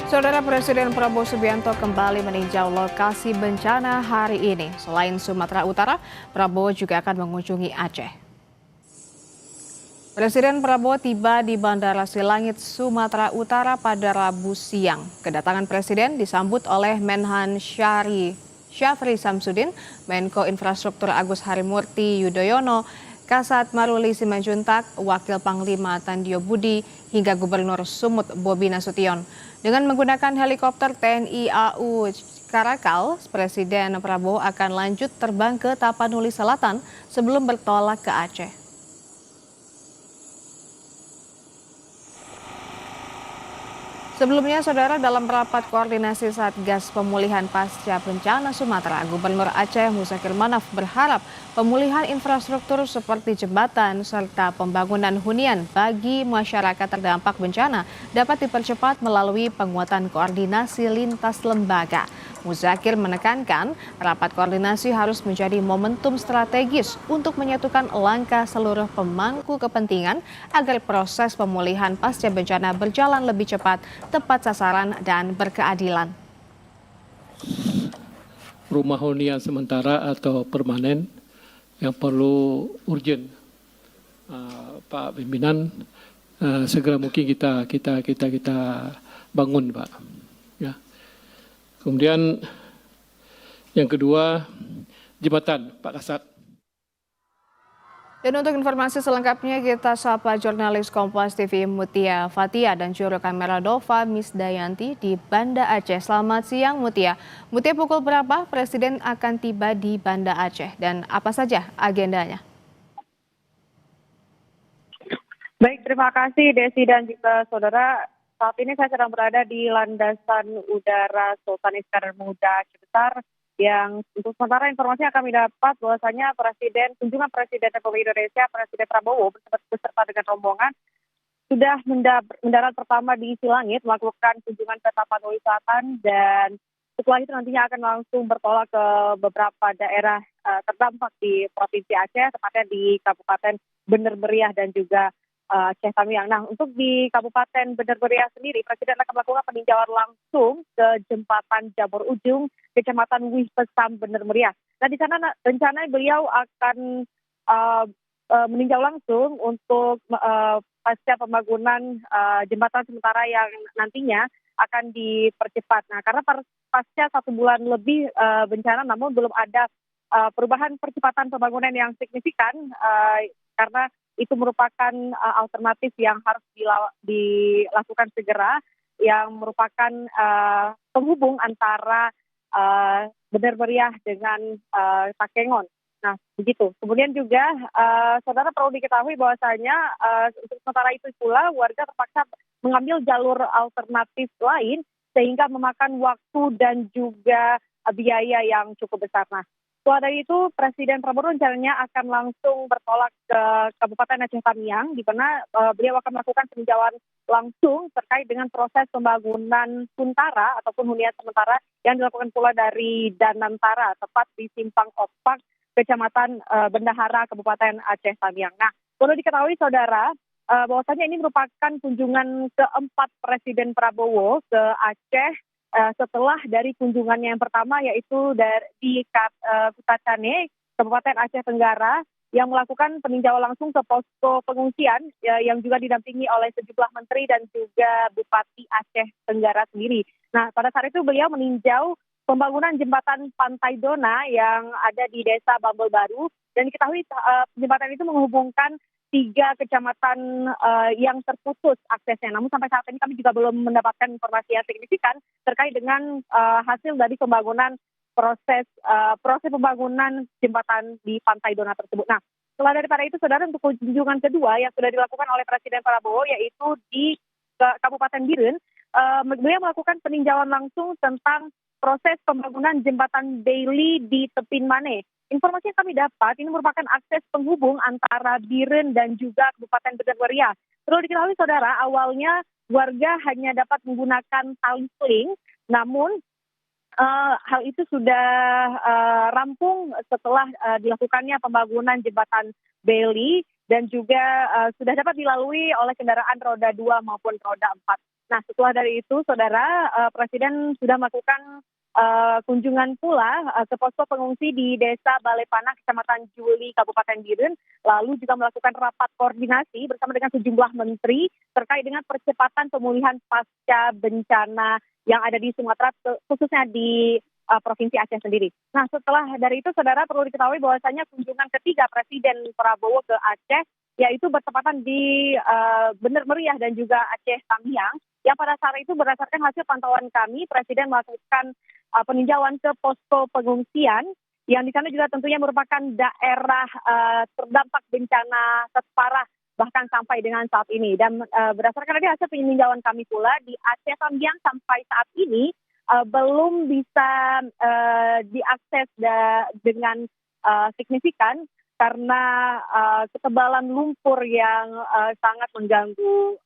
Saudara Presiden Prabowo Subianto kembali meninjau lokasi bencana hari ini. Selain Sumatera Utara, Prabowo juga akan mengunjungi Aceh. Presiden Prabowo tiba di Bandara Silangit, Sumatera Utara pada Rabu siang. Kedatangan Presiden disambut oleh Menhan Syafri Samsudin, Menko Infrastruktur Agus Harimurti Yudhoyono, Kasat Maruli Simanjuntak, Wakil Panglima Tandio Budi, hingga Gubernur Sumut Bobi Nasution. Dengan menggunakan helikopter TNI AU Karakal, Presiden Prabowo akan lanjut terbang ke Tapanuli Selatan sebelum bertolak ke Aceh. Sebelumnya, saudara, dalam rapat koordinasi Satgas Pemulihan Pasca Bencana Sumatera, Gubernur Aceh Muzakir Manaf berharap pemulihan infrastruktur seperti jembatan serta pembangunan hunian bagi masyarakat terdampak bencana dapat dipercepat melalui penguatan koordinasi lintas lembaga. Muzakir menekankan rapat koordinasi harus menjadi momentum strategis untuk menyatukan langkah seluruh pemangku kepentingan agar proses pemulihan pasca bencana berjalan lebih cepat, tepat sasaran, dan berkeadilan. Rumah hunian sementara atau permanen yang perlu urgent, Pak Pimpinan, segera mungkin kita bangun, Pak. Ya. Kemudian yang kedua, jembatan, Pak Kasat. Dan untuk informasi selengkapnya kita sapa jurnalis Kompas TV Mutia Fatia dan juru kamera Dova Misdayanti di Banda Aceh. Selamat siang Mutia. Mutia, pukul berapa Presiden akan tiba di Banda Aceh dan apa saja agendanya? Baik, terima kasih Desi dan juga saudara. Saat ini saya sedang berada di landasan udara Sultan Iskandar Muda Ciputat, yang untuk sementara informasi yang kami dapat bahwasanya kunjungan Presiden Republik Indonesia, Presiden Prabowo beserta dengan rombongan sudah mendarat pertama di Silangit, melakukan kunjungan ke Tapanuli Selatan, dan setelah itu nantinya akan langsung bertolak ke beberapa daerah terdampak di Provinsi Aceh, tepatnya di Kabupaten Bener Meriah dan juga Aceh Tamiang. Nah, untuk di Kabupaten Bener Meriah sendiri, Presiden akan melakukan peninjauan langsung ke Jembatan Jabor Ujung, Kecamatan Wih Pesam, Bener Meriah. Nah, di sana rencana beliau akan meninjau langsung untuk pasca pembangunan jembatan sementara yang nantinya akan dipercepat. Nah, karena pasca 1 bulan lebih bencana, namun belum ada perubahan percepatan pembangunan yang signifikan, karena itu merupakan alternatif yang harus dilakukan segera, yang merupakan penghubung antara Bener Meriah dengan Takengon. Nah, begitu. Kemudian juga, saudara, perlu diketahui bahwasanya untuk sementara itu pula warga terpaksa mengambil jalur alternatif lain sehingga memakan waktu dan juga biaya yang cukup besar. Nah, setelah dari itu, Presiden Prabowo rencananya akan langsung bertolak ke Kabupaten Aceh Tamiang, di mana beliau akan melakukan peninjauan langsung terkait dengan proses pembangunan Suntara ataupun hunian sementara yang dilakukan pula dari Danantara, tepat di Simpang Opak, Kecamatan Bendahara, Kabupaten Aceh Tamiang. Nah, perlu diketahui saudara, bahwasanya ini merupakan kunjungan keempat Presiden Prabowo ke Aceh setelah dari kunjungannya yang pertama, yaitu di Kutacane, Kabupaten Aceh Tenggara, yang melakukan peninjauan langsung ke posko pengungsian yang juga didampingi oleh sejumlah menteri dan juga Bupati Aceh Tenggara sendiri. Nah, pada saat itu beliau meninjau pembangunan jembatan Pantai Dona yang ada di Desa Bambel Baru, dan diketahui jembatan itu menghubungkan 3 kecamatan yang terputus aksesnya. Namun sampai saat ini kami juga belum mendapatkan informasi yang signifikan terkait dengan hasil dari proses pembangunan jembatan di Pantai Dona tersebut. Nah, setelah daripada itu, saudara, untuk kunjungan kedua yang sudah dilakukan oleh Presiden Prabowo, yaitu di Kabupaten Biren, beliau melakukan peninjauan langsung tentang proses pembangunan jembatan Bailey di Tepin Mane. Informasi yang kami dapat, ini merupakan akses penghubung antara Biren dan juga Kabupaten Bener Meriah. Perlu diketahui saudara, awalnya warga hanya dapat menggunakan tali seling, namun hal itu sudah rampung setelah dilakukannya pembangunan jembatan Bailey, dan juga sudah dapat dilalui oleh kendaraan roda 2 maupun roda 4. Nah, setelah dari itu, Saudara, Presiden sudah melakukan kunjungan pula ke posko pengungsi di Desa Balepanah, Kecamatan Juli, Kabupaten Biren, lalu juga melakukan rapat koordinasi bersama dengan sejumlah menteri terkait dengan percepatan pemulihan pasca bencana yang ada di Sumatera, khususnya di Provinsi Aceh sendiri. Nah, setelah dari itu, Saudara, perlu diketahui bahwasanya kunjungan ketiga Presiden Prabowo ke Aceh yaitu bertepatan di Bener Meriah dan juga Aceh Tamiang, yang pada saat itu berdasarkan hasil pantauan kami, Presiden melakukan peninjauan ke posko pengungsian, yang di sana juga tentunya merupakan daerah terdampak bencana terparah bahkan sampai dengan saat ini. Dan berdasarkan dari hasil peninjauan kami pula, di Aceh Tamiang sampai saat ini belum bisa diakses dengan signifikan karena ketebalan lumpur yang sangat mengganggu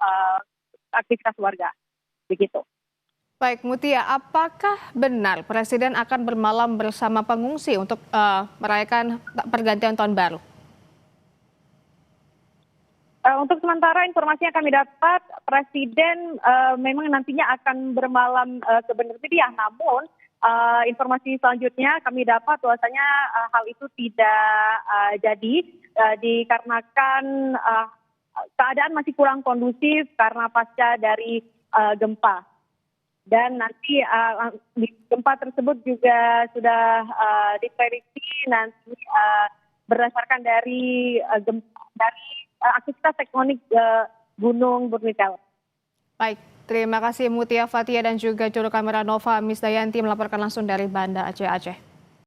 aktivitas warga. Begitu. Baik, Mutia, apakah benar Presiden akan bermalam bersama pengungsi untuk merayakan pergantian tahun baru? Untuk sementara informasi yang kami dapat, Presiden memang nantinya akan bermalam ke Bener Meriah, namun informasi selanjutnya kami dapat bahwasanya hal itu tidak jadi dikarenakan keadaan masih kurang kondusif karena pasca dari gempa. Dan nanti gempa tersebut juga sudah diprediksi nanti berdasarkan dari aktivitas tektonik Gunung Bernikaw. Baik, terima kasih Mutia Fatia dan juga juru kamera Nova Misdayanti melaporkan langsung dari Banda Aceh.